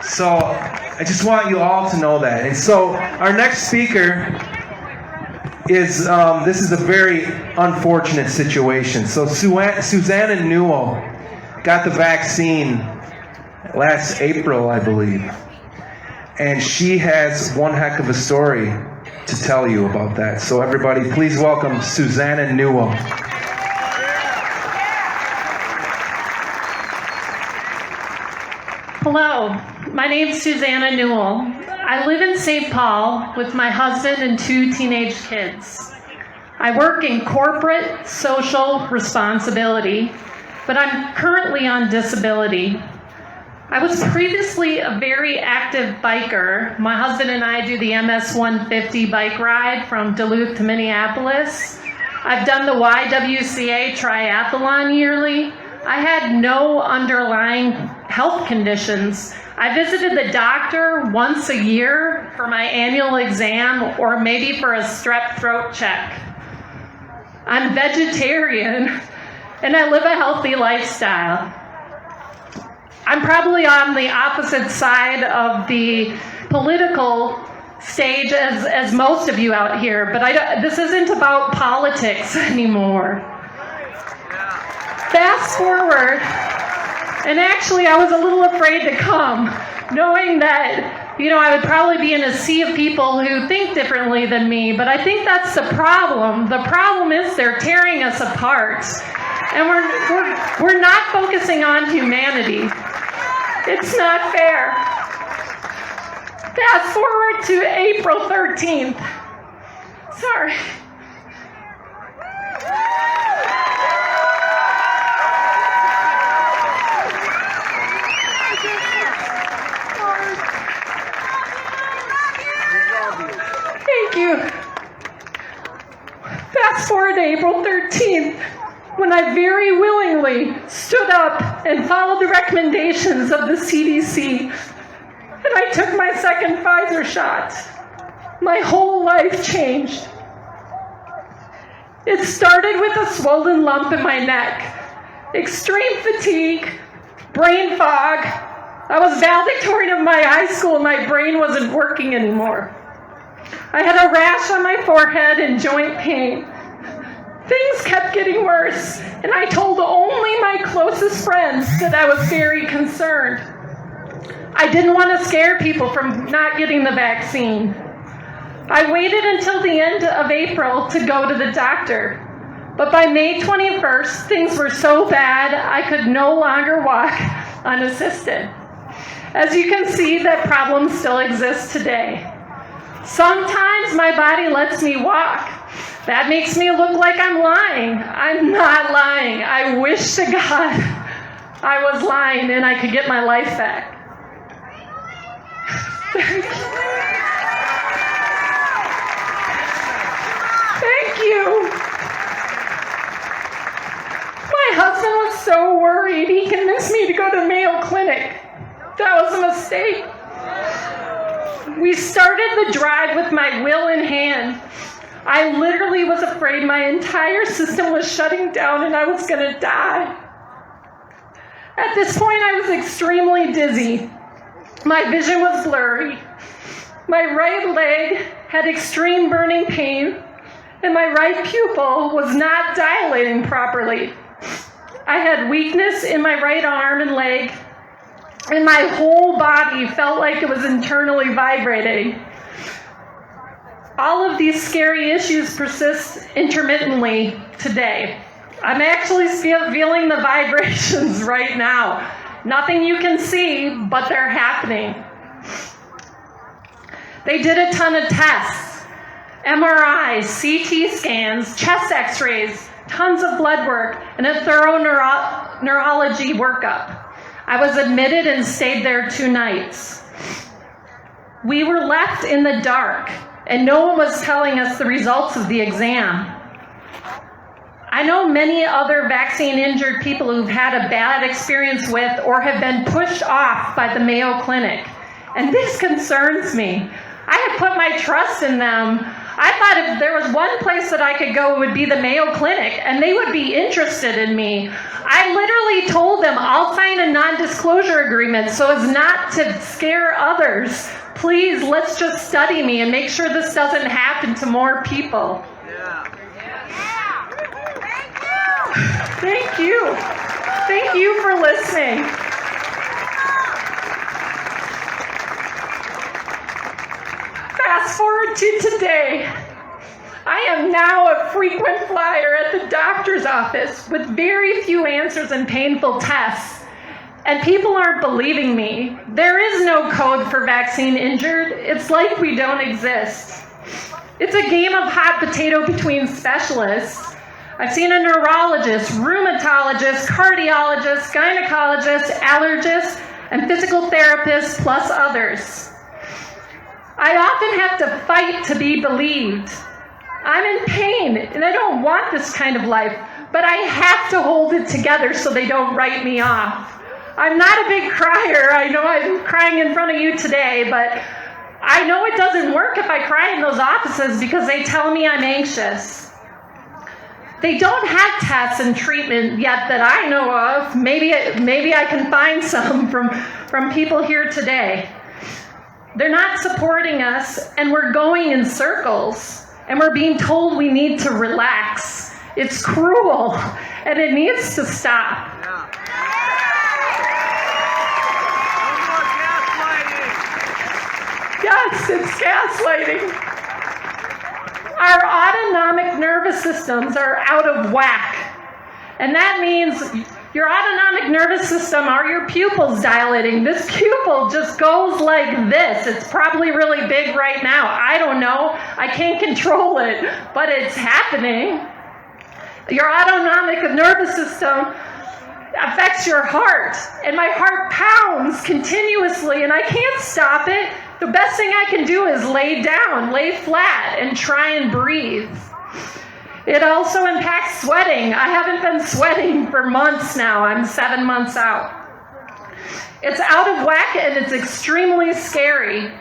So I just want you all to know that. And so our next speaker is, this is a very unfortunate situation. So Suzanna Newell got the vaccine last April, I believe. And she has one heck of a story to tell you about that. So everybody, please welcome Suzanna Newell. Hello, my name's Suzanna Newell. I live in St. Paul with my husband and 2 teenage kids. I work in corporate social responsibility, but I'm currently on disability. I was previously a very active biker. My husband and I do the MS 150 bike ride from Duluth to Minneapolis. I've done the YWCA triathlon yearly. I had no underlying health conditions. I visited the doctor once a year for my annual exam or maybe for a strep throat check. I'm vegetarian and I live a healthy lifestyle. I'm probably on the opposite side of the political stage as most of you out here, but this isn't about politics anymore. Fast forward, and actually I was a little afraid to come, knowing that, I would probably be in a sea of people who think differently than me, but I think that's the problem. The problem is they're tearing us apart, and we're not focusing on humanity. It's not fair. Fast forward to April 13th. Sorry. Thank you. Fast forward to April 13th, when I very willingly stood up and followed the recommendations of the CDC, and I took my second Pfizer shot. My whole life changed. It started with a swollen lump in my neck, extreme fatigue, brain fog. I was valedictorian of my high school and my brain wasn't working anymore. I had a rash on my forehead and joint pain. Things kept getting worse, and I told only my closest friends that I was very concerned. I didn't want to scare people from not getting the vaccine. I waited until the end of April to go to the doctor, but by May 21st, things were so bad I could no longer walk unassisted. As you can see, that problem still exists today. Sometimes my body lets me walk. That makes me look like I'm lying. I'm not lying. I wish to God I was lying and I could get my life back. Thank you. My husband was so worried he convinced me to go to Mayo Clinic. That was a mistake. We started the drive with my will in hand. I literally was afraid my entire system was shutting down and I was going to die. At this point, I was extremely dizzy. My vision was blurry. My right leg had extreme burning pain, and my right pupil was not dilating properly. I had weakness in my right arm and leg, and my whole body felt like it was internally vibrating. All of these scary issues persist intermittently today. I'm actually feeling the vibrations right now. Nothing you can see, but they're happening. They did a ton of tests, MRIs, CT scans, chest x-rays, tons of blood work, and a thorough neurology workup. I was admitted and stayed there 2 nights. We were left in the dark, and no one was telling us the results of the exam. I know many other vaccine-injured people who've had a bad experience with or have been pushed off by the Mayo Clinic, and this concerns me. I have put my trust in them. I thought if there was one place that I could go, it would be the Mayo Clinic, and they would be interested in me. I literally told them, I'll sign a non-disclosure agreement so as not to scare others. Please, let's just study me and make sure this doesn't happen to more people. Thank you. Thank you for listening. Fast forward to today. I am now a frequent flyer at the doctor's office with very few answers and painful tests. And people aren't believing me. There is no code for vaccine injured. It's like we don't exist. It's a game of hot potato between specialists. I've seen a neurologist, rheumatologist, cardiologist, gynecologist, allergist, and physical therapist, plus others. I often have to fight to be believed. I'm in pain, and I don't want this kind of life, but I have to hold it together so they don't write me off. I'm not a big crier. I know I'm crying in front of you today, but I know it doesn't work if I cry in those offices because they tell me I'm anxious. They don't have tests and treatment yet that I know of. Maybe I can find some from people here today. They're not supporting us, and we're going in circles, and we're being told we need to relax. It's cruel, and it needs to stop. Yes, it's gaslighting. Our autonomic nervous systems are out of whack. And that means your autonomic nervous system are your pupils dilating. This pupil just goes like this. It's probably really big right now. I don't know. I can't control it, but it's happening. Your autonomic nervous system affects your heart, and my heart pounds continuously, and I can't stop it. The best thing I can do is lay down, lay flat, and try and breathe. It also impacts sweating. I haven't been sweating for months now. I'm 7 months out. It's out of whack, and it's extremely scary.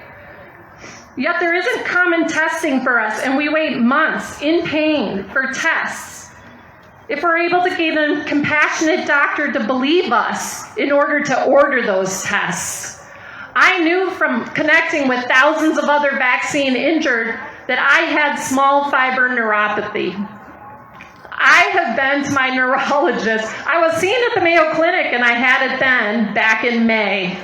Yet there isn't common testing for us, and we wait months in pain for tests. If we're able to get a compassionate doctor to believe us in order to order those tests. I knew from connecting with thousands of other vaccine injured that I had small fiber neuropathy. I have been to my neurologist. I was seen at the Mayo Clinic, and I had it then, back in May.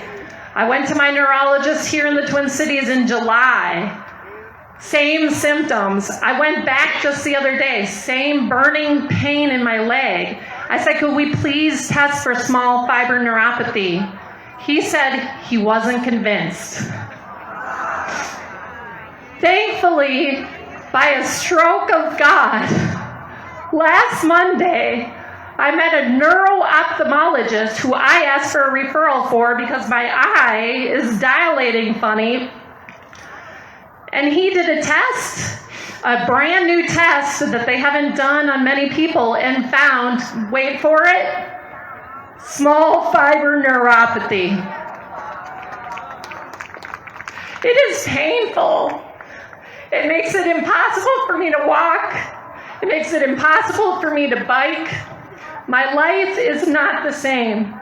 I went to my neurologist here in the Twin Cities in July. Same symptoms. I went back just the other day. Same burning pain in my leg. I said, could we please test for small fiber neuropathy? He said he wasn't convinced. Thankfully, by a stroke of God, last Monday, I met a neuro-ophthalmologist who I asked for a referral for because my eye is dilating funny. And he did a test, a brand new test that they haven't done on many people, and found, wait for it, small fiber neuropathy. It is painful. It makes it impossible for me to walk. It makes it impossible for me to bike. My life is not the same.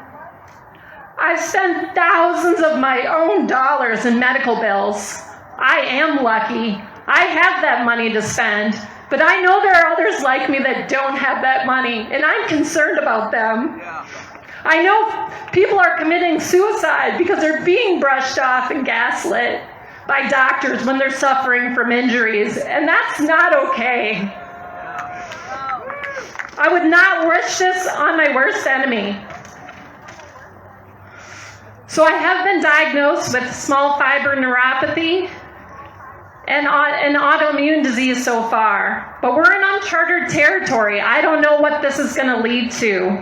I've spent thousands of my own dollars in medical bills. I am lucky. I have that money to spend, but I know there are others like me that don't have that money, and I'm concerned about them. I know people are committing suicide because they're being brushed off and gaslit by doctors when they're suffering from injuries, and that's not okay. I would not wish this on my worst enemy. So I have been diagnosed with small fiber neuropathy and an autoimmune disease so far, but we're in uncharted territory. I don't know what this is going to lead to.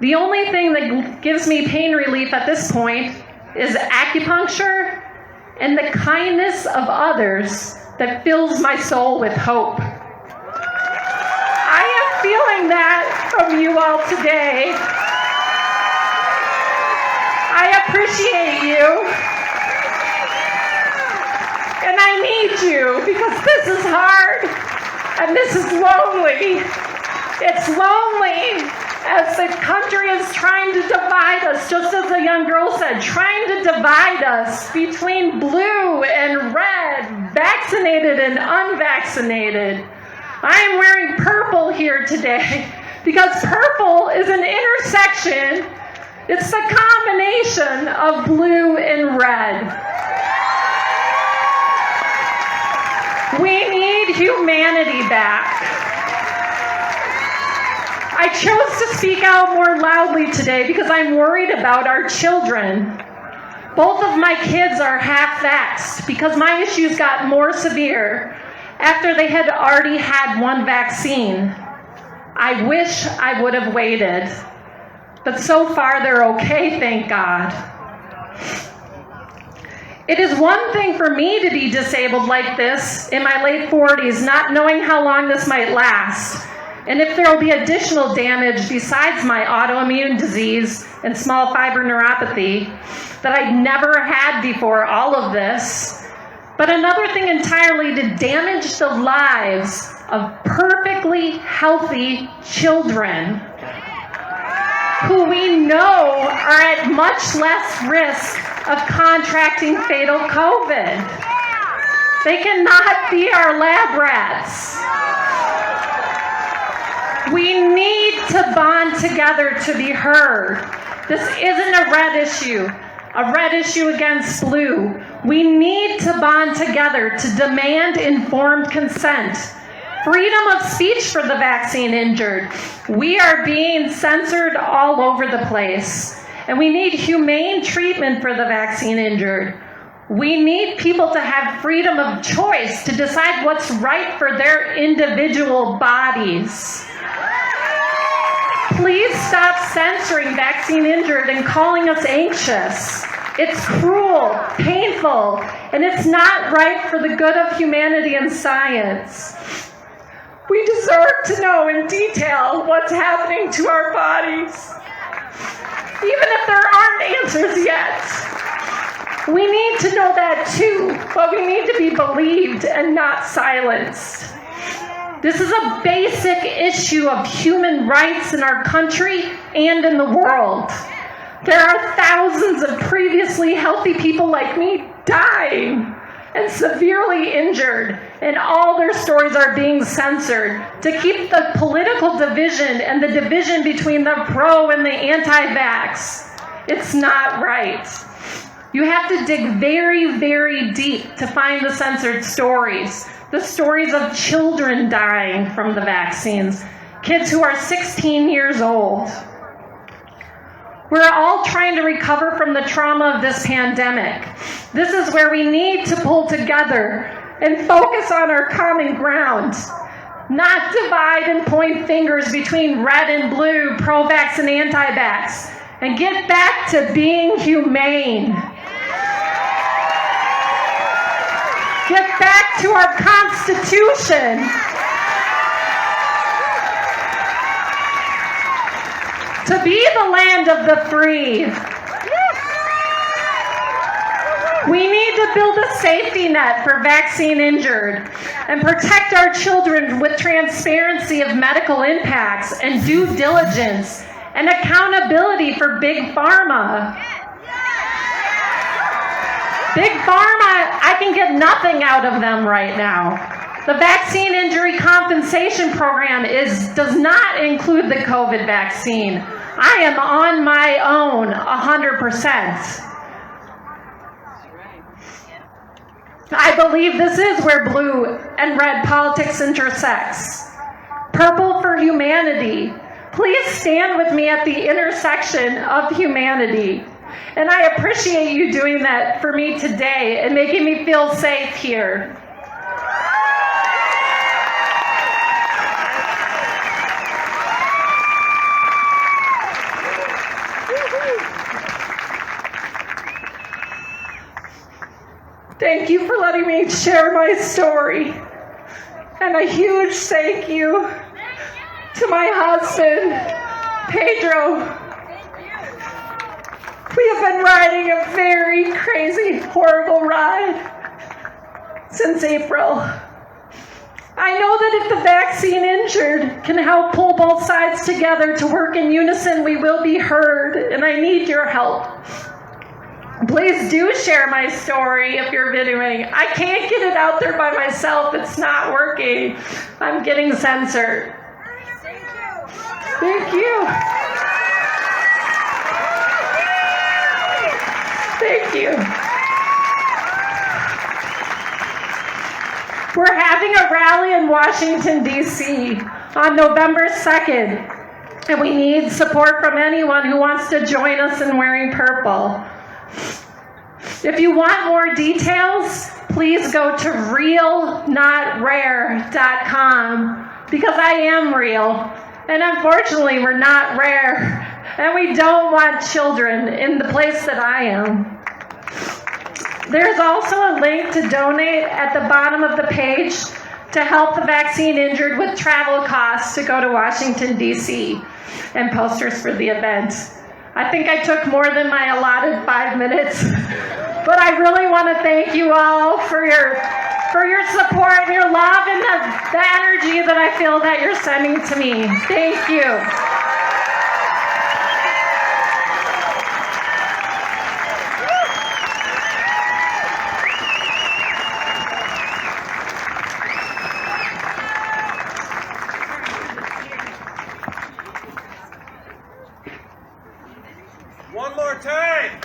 The only thing that gives me pain relief at this point is acupuncture and the kindness of others that fills my soul with hope. I am feeling that from you all today. I appreciate you. And I need you. because this is hard and this is lonely. It's lonely as the country is trying to divide us, just as the young girl said, trying to divide us between blue and red, vaccinated and unvaccinated. I am wearing purple here today because purple is an intersection. It's the combination of blue and red. We need humanity back. I chose to speak out more loudly today because I'm worried about our children. Both of my kids are half-vaxxed because my issues got more severe after they had already had one vaccine. I wish I would have waited, but so far they're okay, thank God. It is one thing for me to be disabled like this in my late 40s, not knowing how long this might last, and if there will be additional damage besides my autoimmune disease and small fiber neuropathy that I'd never had before all of this. But another thing entirely to damage the lives of perfectly healthy children who we know are at much less risk of contracting fatal COVID. They cannot be our lab rats. We need to bond together to be heard. This isn't a red issue against blue. We need to bond together to demand informed consent. Freedom of speech for the vaccine injured. We are being censored all over the place. And we need humane treatment for the vaccine injured. We need people to have freedom of choice to decide what's right for their individual bodies. Please stop censoring vaccine injured and calling us anxious. It's cruel, painful, and it's not right for the good of humanity and science. We deserve to know in detail what's happening to our bodies, even if there aren't answers yet. We need to know that too, but we need to be believed and not silenced. This is a basic issue of human rights in our country and in the world. There are thousands of previously healthy people like me dying and severely injured, and all their stories are being censored to keep the political division and the division between the pro and the anti-vax. It's not right. You have to dig very, very deep to find the censored stories. The stories of children dying from the vaccines, kids who are 16 years old. We're all trying to recover from the trauma of this pandemic. This is where we need to pull together and focus on our common ground, not divide and point fingers between red and blue, pro-vax and anti-vax, and get back to being humane. Get back to our Constitution. To be the land of the free. We need to build a safety net for vaccine injured and protect our children with transparency of medical impacts and due diligence and accountability for Big Pharma. Big Pharma, I can get nothing out of them right now. The Vaccine Injury Compensation Program does not include the COVID vaccine. I am on my own 100%. I believe this is where blue and red politics intersects. Purple for humanity. Please stand with me at the intersection of humanity. And I appreciate you doing that for me today and making me feel safe here. Thank you for letting me share my story. And a huge thank you to my husband, Pedro. We have been riding a very crazy, horrible ride. since April. I know that if the vaccine injured can help pull both sides together to work in unison, we will be heard, and I need your help. Please do share my story if you're videoing. I can't get it out there by myself. It's not working. I'm getting censored. Thank you. Thank you. We're having a rally in Washington, D.C. on November 2nd, and we need support from anyone who wants to join us in wearing purple. If you want more details, please go to realnotrare.com, because I am real, and unfortunately we're not rare, and we don't want children in the place that I am. There's also a link to donate at the bottom of the page to help the vaccine injured with travel costs to go to Washington, D.C., and posters for the event. I think I took more than my allotted 5 minutes, but I really want to thank you all for your support and your love and the energy that I feel that you're sending to me. Thank you. One more time.